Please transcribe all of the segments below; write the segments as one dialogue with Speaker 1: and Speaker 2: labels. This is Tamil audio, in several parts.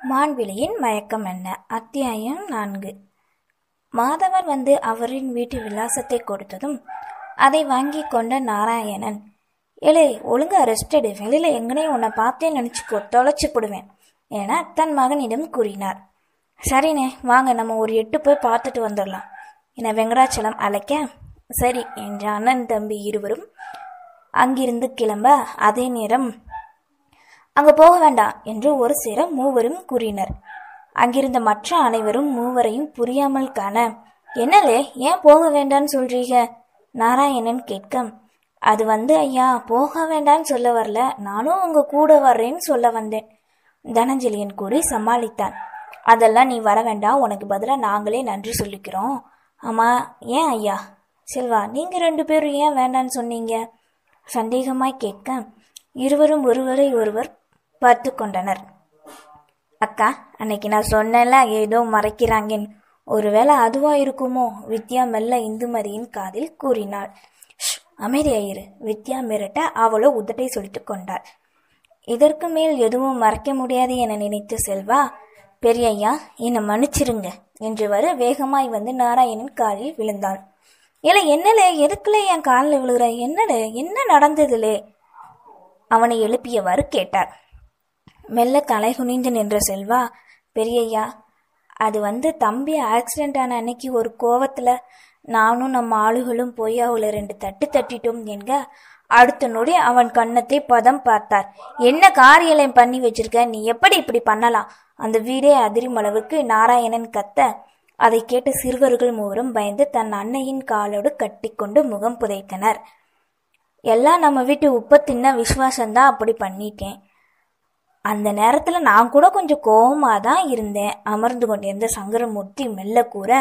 Speaker 1: மான்விழியின் மயக்கம் என்ன? அத்தியாயம் 4. மாதவர் வந்து அவரின் வீட்டு விலாசத்தை கொடுத்ததும் அதை வாங்கி கொண்ட நாராயணன், ஏலே ஒழுங்கா ரெஸ்ட் எடு, வெளியில எங்கனே உன்னை பார்த்தேன்னு நினைச்சுக்கோ, தொலைச்சு போடுவேன் என தன் மகனிடம் கூறினார். சரிண்ணே, வாங்க நம்ம ஒரு 8 போய் பார்த்துட்டு வந்துடலாம் என வெங்கடாச்சலம் அழைக்க, சரி என்ற அண்ணன் தம்பி இருவரும் அங்கிருந்து கிளம்ப, அதே நேரம் அங்கு போக வேண்டாம் என்று ஒரு சேர மூவரும் கூறினர். அங்கிருந்த மற்ற அனைவரும் மூவரையும் புரியாமல் காண, என்னலே ஏன் போக வேண்டான்னு சொல்றீங்க? நாராயணன் கேட்க, அது வந்து ஐயா, போக வேண்டான்னு சொல்ல வரல, நானும் உங்க கூட வர்றேன்னு சொல்ல வந்தேன் தனஞ்சலியன் கூறி சமாளித்தான். அதெல்லாம் நீ வர வேண்டாம், உனக்கு பதிலாக நாங்களே நன்றி சொல்லிக்கிறோம். ஆமா, ஏன் ஐயா? செல்வா, நீங்க 2 பேரும் ஏன் வேண்டான்னு சொன்னீங்க? சந்தேகமாய் கேட்க, இருவரும் ஒருவரை ஒருவர் பார்த்து கொண்டனர். அக்கா, அன்னைக்கு நான் சொன்னேன்ல ஏதோ மறைக்கிறாங்கன்னு, ஒருவேளை அதுவா இருக்குமோ? வித்யா மெல்ல இந்துமதியின் காதில் கூறினாள். அமைதியாயிரு, வித்யா மிரட்ட அவளோ உதட்டை சொல்லிட்டு கொண்டாள். இதற்கு மேல் எதுவும் மறைக்க முடியாது என நினைத்து செல்வா, பெரியய்யா என்னை மன்னிச்சிருங்க என்றுவரு வேகமாய் வந்து நாராயணன் காலில் விழுந்தாள். இல்லை என்னலே, எதுக்குலே என் காலில் விழுகிற? என்னலே, என்ன நடந்ததுலே? அவனை எழுப்பியவாறு கேட்டார். மெல்ல தலை குனிந்து நின்ற செல்வா, பெரியய்யா, அது வந்து தம்பி ஆக்சிடென்ட் ஆன அன்னைக்கு ஒரு கோவத்துல நானும் நம்ம ஆளுகளும் போய் அவளை 2 தட்டு தட்டிட்டோம் என்க, அடுத்த நொடி அவன் கன்னத்தை பதம் பார்த்தார். என்ன காரியம் பண்ணி வச்சிருக்க நீ? எப்படி இப்படி பண்ணலாம்? அந்த வீடே அதிரும் அளவுக்கு நாராயணன் கத்த, அதை கேட்டு சிறுவர்கள் மூவரும் பயந்து தன் அன்னையின் காலோடு கட்டி கொண்டு முகம் புதைத்தனர். எல்லாம் நம்ம வீட்டு உப்ப தின்ன விசுவாசம்தான் அப்படி பண்ணிட்டேன். அந்த நேரத்துல நான் கூட கொஞ்சம் கோபமாதான் இருந்தேன். அமர்ந்து கொண்டிருந்த சங்கரமூர்த்தி மெல்ல கூற,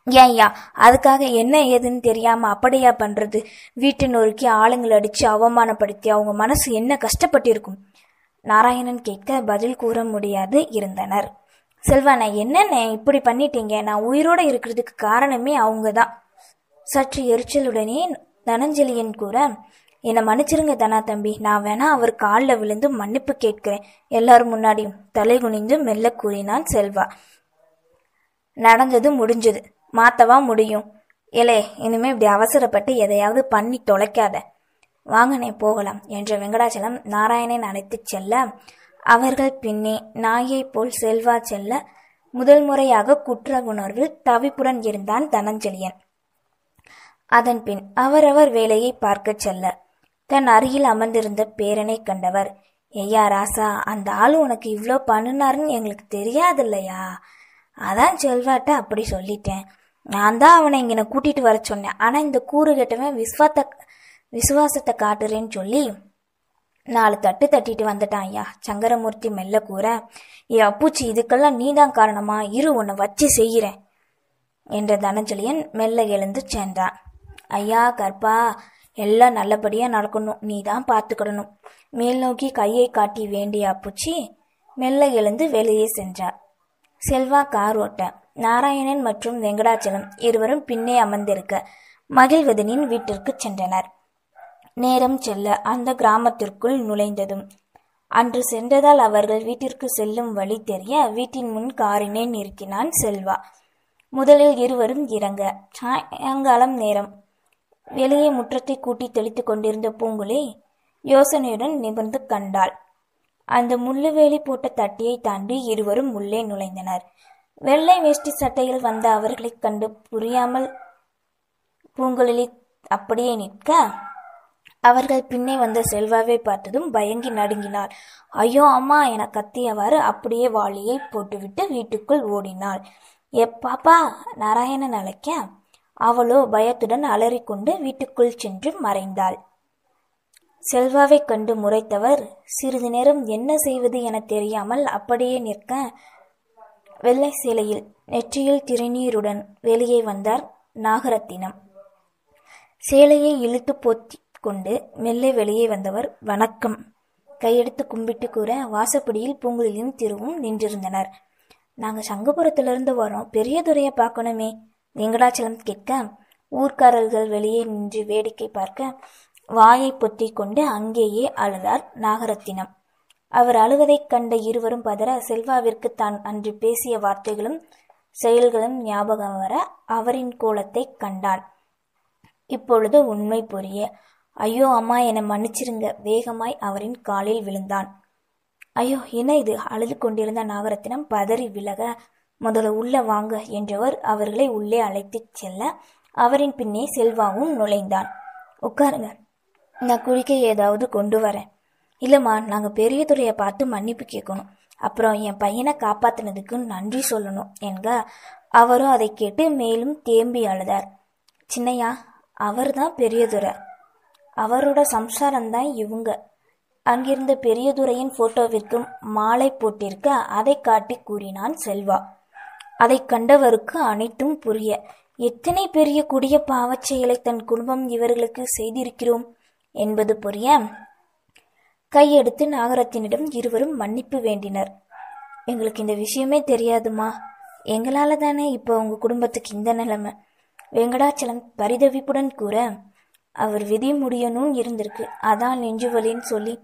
Speaker 1: ஏன்யா அதுக்காக என்ன ஏதுன்னு தெரியாம அப்படியா பண்றது? வீட்டு நொறுக்கி ஆளுங்களை அடிச்சு அவமானப்படுத்தி அவங்க மனசு என்ன கஷ்டப்பட்டிருக்கும்? நாராயணன் கேட்க பதில் கூற முடியாது இருந்தனர். செல்வானே, என்னென்ன இப்படி பண்ணிட்டீங்க? நான் உயிரோட இருக்கிறதுக்கு காரணமே அவங்கதான். சற்று எரிச்சலுடனே தனஞ்சலியன் கூற, என்னை மன்னிச்சிருங்க தனா தம்பி, நான் வேணா அவர் காலில் விழுந்து மன்னிப்பு கேட்கிறேன் எல்லாரும் முன்னாடியும் தலை குனிந்து மெல்ல கூறினான் செல்வா. நடந்தது முடிஞ்சது, மாத்தவா முடியும்? ஏலே, இனிமே இப்படி அவசரப்பட்டு எதையாவது பண்ணி தொலைக்காத, வாங்கனே போகலாம் என்ற வெங்கடாச்சலம் நாராயணன் அழைத்து செல்ல, அவர்கள் பின்னே நாயை போல் செல்வா செல்ல, முதல் முறையாக குற்ற உணர்வில் தவிப்புடன் இருந்தான் தனஞ்சலியன். அதன் பின் அவரவர் வேலையை பார்க்க செல்ல, தன் அருகில் அமர்ந்திருந்த பேரனை கண்டவர், ஐயா ராசா, அந்த ஆளு உனக்கு இவ்வளோ பண்ணுனாருன்னு எங்களுக்கு தெரியாது இல்லையா? அதான் செல்வாட்ட அப்படி சொல்லிட்டேன். நான் தான் அவனை இங்கே கூட்டிட்டு வர சொன்னேன். ஆனா இந்த கூறு கெட்டவன் விசுவாசத்தை காட்டுறேன்னு சொல்லி 4 தட்டு தட்டிட்டு வந்துட்டான் ஐயா. சங்கரமூர்த்தி மெல்ல கூற, ஏ அப்புச்சி, இதுக்கெல்லாம் நீதான் காரணமா? இரு, உன்னை வச்சு செய்கிறேன் என்ற தனஞ்சலியன் மெல்ல எழுந்து சென்றான். ஐயா கற்பா, எல்லாம் நல்லபடியா நடக்கணும், நீ தான் பார்த்துக்கிடணும். மேல் நோக்கி கையை காட்டி வேண்டிய அப்புச்சி மெல்ல எழுந்து வெளியே சென்றார். செல்வா கார் ஓட்ட, நாராயணன் மற்றும் வெங்கடாச்சலம் இருவரும் பின்னே அமர்ந்திருக்க மகிழ்வதனின் வீட்டிற்கு சென்றனர். நேரம் செல்ல அந்த கிராமத்திற்குள் நுழைந்ததும் அன்று சென்றதால் அவர்கள் வீட்டிற்கு செல்லும் வழி தெரிய வீட்டின் முன் காரினை நிறுத்தினான் செல்வா. முதலில் இருவரும் இறங்க, சாயங்காலம் நேரம். வெளியே முற்றத்தை கூட்டி தெளித்து கொண்டிருந்த பூங்குழி யோசனையுடன் நிமிர்ந்து கண்டாள். அந்த முள்ளுவேலி போட்ட தட்டியை தாண்டி இருவரும் உள்ளே நுழைந்தனர். வெள்ளை வேஷ்டி சட்டையில் வந்த அவர்களை கண்டு புரியாமல் பூங்குழலி அப்படியே நிற்க, அவர்கள் பின்னே வந்த செல்வாவை பார்த்ததும் பயங்கி நடுங்கினாள். ஐயோ அம்மா என கத்தியவாறு அப்படியே வாளியை போட்டுவிட்டு வீட்டுக்குள் ஓடினாள். பாப்பா நாராயணன் அழைக்க, அவளோ பயத்துடன் அலறிக்கொண்டு வீட்டுக்குள் சென்று மறைந்தாள். செல்வாவை கண்டு முறைத்தவர் சிறிது நேரம் என்ன செய்வது என தெரியாமல் அப்படியே நிற்க, வெள்ளை சேலையில் நெற்றியில் திருநீருடன் வெளியே வந்தார் நாகரத்தினம். சேலையை இழுத்து போத்தி கொண்டு மெல்ல வெளியே வந்தவர், வணக்கம் கையெடுத்து கும்பிட்டு கூற, வாசப்படியில் பூங்குழியும் திருவும் நின்றிருந்தனர். நாங்க சங்கபுரத்திலிருந்து வரோம், பெரிய துறையை பார்க்கணுமே வெங்கடாச்சலம் கேட்க, ஊர்க்காரர்கள் வெளியே நின்று வேடிக்கை பார்க்க வாயை பொத்தி கொண்டு அங்கேயே அழுதார் நாகரத்தினம். அவர் அழுவதைக் கண்ட இருவரும் பதற செல்வாவிற்கு தான் அன்று பேசிய வார்த்தைகளும் செயல்களும் ஞாபகம் வர அவரின் கோலத்தை கண்டான். இப்பொழுது உண்மை புரிய, ஐயோ அம்மா, என மன்னிச்சிருங்க. வேகமாய் அவரின் காலில் விழுந்தான். ஐயோ, என்ன இது? அழுது கொண்டிருந்த நாகரத்தினம் பதறி விலக, முதல்ல உள்ள வாங்க என்றவர் அவர்களை உள்ளே அழைத்துச் செல்ல அவரின் பின்னே செல்வாவும் நுழைந்தான். உட்காருங்க, நான் குளிக்க ஏதாவது கொண்டு வரேன். இல்லம்மா, நாங்க பெரியதுரையை பார்த்து மன்னிப்பு கேட்கணும், அப்புறம் என் பையனை காப்பாத்தினதுக்கு நன்றி சொல்லணும் என்க அவரும் அதை கேட்டு மேலும் தேம்பி அழுதார். சின்னையா, அவர் தான் பெரியதுரை, அவரோட சம்சாரம்தான் இவங்க. அங்கிருந்த பெரியதுரையின் போட்டோவிற்கு மாலை போட்டிருக்க அதை காட்டி கூறினான் செல்வா. அதை கண்டவருக்கு அனைத்தும் புரிய, எத்தனை பெரிய கொடிய பாவச் செயலை தன் குடும்பம் இவர்களுக்கு செய்திருக்கிறோம் என்பது புரிய கையெடுத்து நாகரத்தினிடம் இருவரும் மன்னிப்பு வேண்டினர். எங்களுக்கு இந்த விஷயமே தெரியாதுமா, எங்களால தானே இப்போ உங்க குடும்பத்துக்கு இந்த நிலைமை. வெங்கடாச்சலம் பரிதவிப்புடன் கூற, அவர் விதி முடியணும்னு இருந்திருக்கு, அதான் நெஞ்சுவலின்னு சொல்லி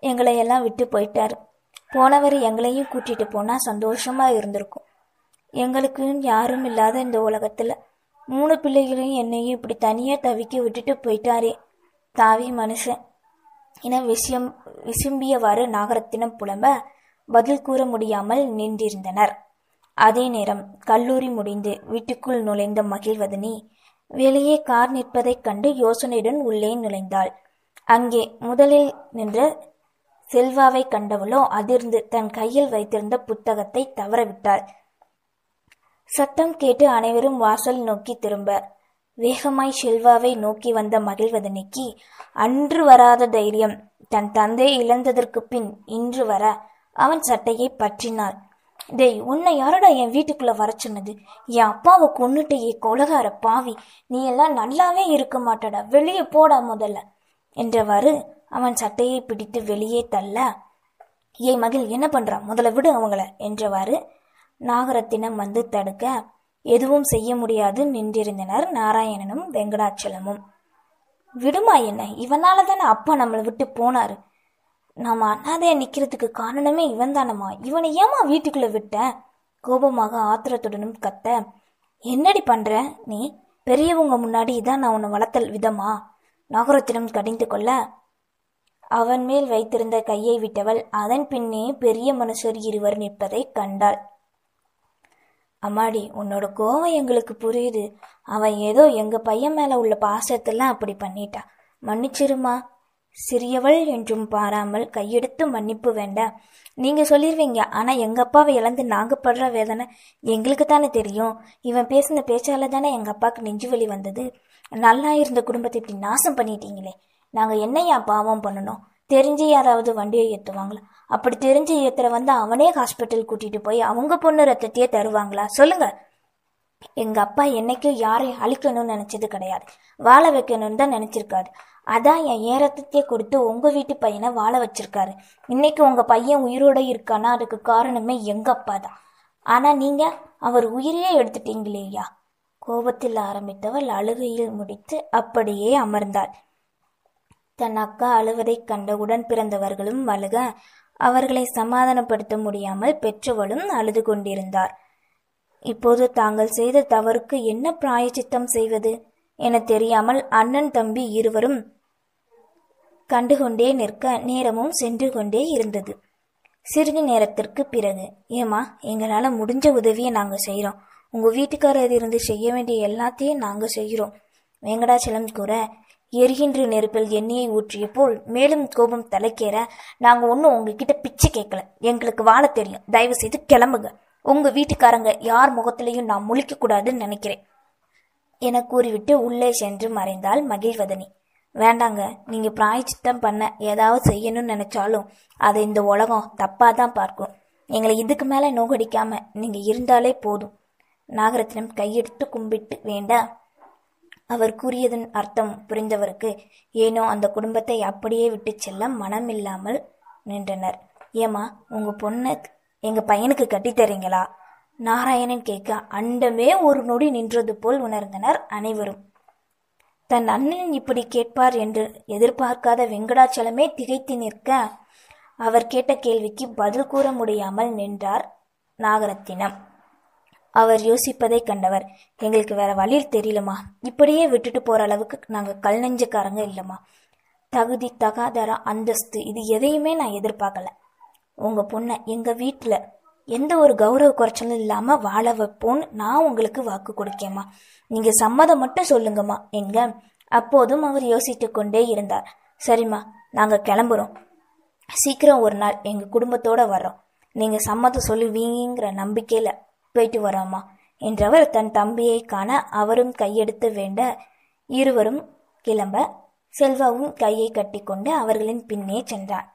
Speaker 1: எங்களை எல்லாம் விட்டு போயிட்டாரு. போனவர் எங்களையும் கூட்டிட்டு போனா சந்தோஷமா இருந்திருக்கும். எங்களுக்கு யாரும் இல்லாத இந்த உலகத்துல 3 பிள்ளைகளையும் என்னையும் இப்படி தனியா தவிக்க விட்டுட்டு போயிட்டாரே தாவி மனுஷன் என விசும்பியவாறு நாகரத்தினம் புலம்ப பதில் கூற முடியாமல் நின்றிருந்தனர். அதே நேரம் கல்லூரி முடிந்து வீட்டுக்குள் நுழைந்த மகிழ்வதனி வெளியே கார் நிற்பதைக் கண்டு யோசனையுடன் உள்ளே நுழைந்தாள். அங்கே முதலில் நின்ற செல்வாவை கண்டவளோ அதிர்ந்து தன் கையில் வைத்திருந்த புத்தகத்தை தவறவிட்டாள். சத்தம் கேட்டு அனைவரும் வாசல் நோக்கி திரும்ப வேகமாய் செல்வாவை நோக்கி வந்த மகிழ்வதனிக்கு அன்று வராத தைரியம். தன் தந்தை இழந்ததற்கு பின் இன்று வர அவன் சட்டையை பற்றினாள். டேய், உன்னை யாரடா என் வீட்டுக்குள்ள வர சொன்னது? என் அப்பாவை கொன்னுட்டையே கொலகார பாவி, நீ எல்லாம் நல்லாவே இருக்க மாட்டடா, வெளியே போடா முதல்ல என்றவாறு அவன் சட்டையை பிடித்து வெளியே தள்ள, ஏய் மகிழ், என்ன பண்றா, முதல்ல விடு அவங்கள என்றவாறு நாகரத்தினம் வந்து தடுக்க எதுவும் செய்ய முடியாது நின்றிருந்தனர் நாராயணனும் வெங்கடாச்சலமும். விடுமா என்ன, இவனால தானே அப்பா நம்மளை விட்டு போனாரு. நாம அண்ணாதைய நிக்கிறதுக்கு காரணமே இவன் தானம்மா, இவனை ஏமா வீட்டுக்குள்ள விட்ட? கோபமாக ஆத்திரத்துடனும் கத்த, என்னடி பண்ற நீ? பெரியவங்க முன்னாடி இதான் நான் உன்னை வளர்த்தல் விதமா? நாகரத்தினம் கடிந்து கொள்ள அவன் மேல் வைத்திருந்த கையை விட்டவள் அதன் பின்னே பெரிய மனுஷர் இருவர் நிற்பதை கண்டாள். அம்மாடி, உன்னோட கோவம் எங்களுக்கு புரியுது. அவன் ஏதோ எங்க பையன் மேல உள்ள பாசத்தெல்லாம் அப்படி பண்ணிட்டா, மன்னிச்சிருமா. சிறியவள் என்றும் பாராமல் கையெடுத்து மன்னிப்பு வேண்டாம். நீங்க சொல்லிருவீங்க, ஆனா எங்க அப்பாவை இழந்து நாங்க படுற வேதனை எங்களுக்கு தானே தெரியும். இவன் பேசின பேச்சால தானே எங்க அப்பாவுக்கு நெஞ்சுவலி வந்தது. நல்லா இருந்த குடும்பத்தை இப்படி நாசம் பண்ணிட்டீங்களே. நாங்க என்னையா பாவம் பண்ணணும்? தெரிஞ்சு யாராவது வண்டியை ஏத்துவாங்களா? அப்படி தெரிஞ்சு ஏத்துற வந்து அவனே ஹாஸ்பிட்டல் கூட்டிட்டு போய் அவங்க பொண்ணு ரத்தத்தையே தருவாங்களா? சொல்லுங்க. எங்க அப்பா என்னைக்கும் யாரையும் அழிக்கணும்னு நினைச்சது கிடையாது, வாழ வைக்கணும்னு தான் நினைச்சிருக்காரு. அதான் என் ரத்தத்தையே கொடுத்து உங்க வீட்டு பையனை வாழ வச்சிருக்காரு. இன்னைக்கு உங்க பையன் உயிரோட இருக்கானா அதுக்கு காரணமே எங்க அப்பா தான். ஆனா நீங்க அவர் உயிரையே எடுத்துட்டீங்களேயா. கோபத்தில் ஆரம்பித்தவள் அழுகையில் முடித்து அப்படியே அமர்ந்தாள். தன் அக்கா அழுவதை கண்ட உடன் பிறந்தவர்களும் அழுக அவர்களை சமாதானப்படுத்த முடியாமல் பெற்றவளும் அழுது கொண்டிருந்தார். இப்போது தாங்கள் செய்த தவறுக்கு என்ன பிராயச்சித்தம் செய்வது என தெரியாமல் அண்ணன் தம்பி இருவரும் கண்டுகொண்டே நிற்க நேரமும் சென்று கொண்டே இருந்தது. சிறிது நேரத்திற்கு பிறகு, ஏமா, எங்களால முடிஞ்ச உதவியை நாங்க செய்யறோம், உங்க வீட்டுக்காரர் இருந்து செய்ய வேண்டிய எல்லாத்தையும் நாங்க செய்கிறோம். வெங்கடாச்சலம் கூற, எரிகின்ற நெருப்பில் எண்ணெயை ஊற்றிய போல் மேலும் கோபம் தலைக்கேற, நாங்க ஒன்னும் உங்ககிட்ட பிச்சை கேட்கல, எங்களுக்கு வாழ தெரியும், தயவு செய்து கிளம்புங்க. உங்க வீட்டுக்காரங்க யார் முகத்திலையும் நான் முழிக்க கூடாதுன்னு நினைக்கிறேன் என கூறிவிட்டு உள்ளே சென்று மறைந்தாள் மகிழ்வதனி. வேண்டாங்க, நீங்க பிராயச்சித்தம் பண்ண ஏதாவது செய்யணும்னு நினைச்சாலும் அதை இந்த உலகம் தப்பாதான் பார்க்கும். எங்களை இதுக்கு மேல நோகடிக்காம நீங்க இருந்தாலே போதும். நாகரத்தினம் கையெடுத்து கும்பிட்டு வேண்ட அவர் கூறியதன் அர்த்தம் புரிந்தவருக்கு ஏனோ அந்த குடும்பத்தை அப்படியே விட்டு செல்ல மனமில்லாமல் நின்றனர். ஏமா, உங்க பொண்ணு எங்க பையனுக்கு கட்டித்தரீங்களா? நாராயணன் கேட்க அண்டமே ஒரு நொடி நின்றது போல் உணர்ந்தனர் அனைவரும். தன் அண்ணன் இப்படி கேட்பார் என்று எதிர்பார்க்காத வெங்கடாச்சலமே திகைத்து நிற்க அவர் கேட்ட கேள்விக்கு பதில் கூற முடியாமல் நின்றார் நாகரத்தினம். அவர் யோசிப்பதை கண்டவர், எங்களுக்கு வேற வழி தெரியலம்மா, இப்படியே விட்டுட்டு போற அளவுக்கு நாங்க கல் நெஞ்சக்காரங்க இல்லம்மா. தகுதி, தகாதாரம், அந்தஸ்து இது எதையுமே நான் எதிர்பார்க்கல. உங்க பொண்ணை எங்க வீட்டுல எந்த ஒரு கௌரவ குறைச்சலும் இல்லாம வாழ வைப்போன்னு நான் உங்களுக்கு வாக்கு கொடுக்கேம்மா. நீங்க சம்மதம் மட்டும் சொல்லுங்கம்மா என்க. அப்போதும் அவர் யோசித்து கொண்டே இருந்தார். சரிம்மா, நாங்க கிளம்புறோம். சீக்கிரம் ஒரு நாள் எங்க குடும்பத்தோட வர்றோம். நீங்க சம்மதம் சொல்லுவீங்கிற நம்பிக்கையில போயிட்டு வரோம்மா என்றவர் தன் தம்பியை காண அவரும் கையெடுத்து வேண்ட இருவரும் கிளம்ப செல்வாவும் கையை கட்டிக்கொண்டு அவர்களின் பின்னே சென்றார்.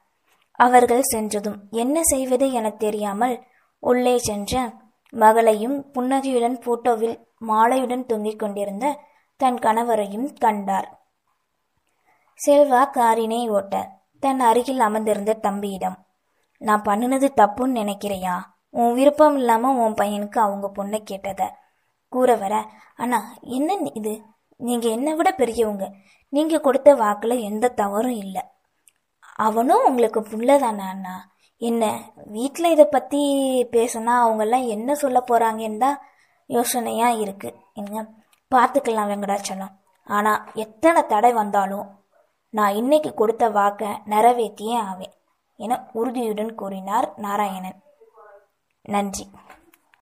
Speaker 1: அவர்கள் சென்றதும் என்ன செய்வது என தெரியாமல் உள்ளே சென்ற மகளையும் புன்னகையுடன் போட்டோவில் மாலையுடன் தொங்கிக் கொண்டிருந்த தன் கணவரையும் கண்டார். செல்வா காரினை ஓட்ட தன் அருகில் அமர்ந்திருந்த தம்பியிடம், நான் பண்ணினது தப்புன்னு நினைக்கிறையா? உன் விருப்பம் இல்லாம உன் பையனுக்கு அவங்க பொண்ணை கேட்டத கூற வர, அண்ணா என்ன இது, நீங்க என்னை விட பெரியவங்க, நீங்க கொடுத்த வாக்குல எந்த தவறும் இல்லை. அவனும் உங்களுக்கு புள்ளதானே அண்ணா. என்ன வீட்டில் இதை பத்தி பேசினா அவங்கெல்லாம் என்ன சொல்ல போறாங்கன்னு தான் யோசனையா இருக்கு. என்ன பார்த்துக்கலாம் வெங்கடாச்சலம். ஆனா எத்தனை தடை வந்தாலும் நான் இன்னைக்கு கொடுத்த வாக்கை நிறைவேற்றியே ஆவேன் என உறுதியுடன் கூறினார் நாராயணன். நன்றி.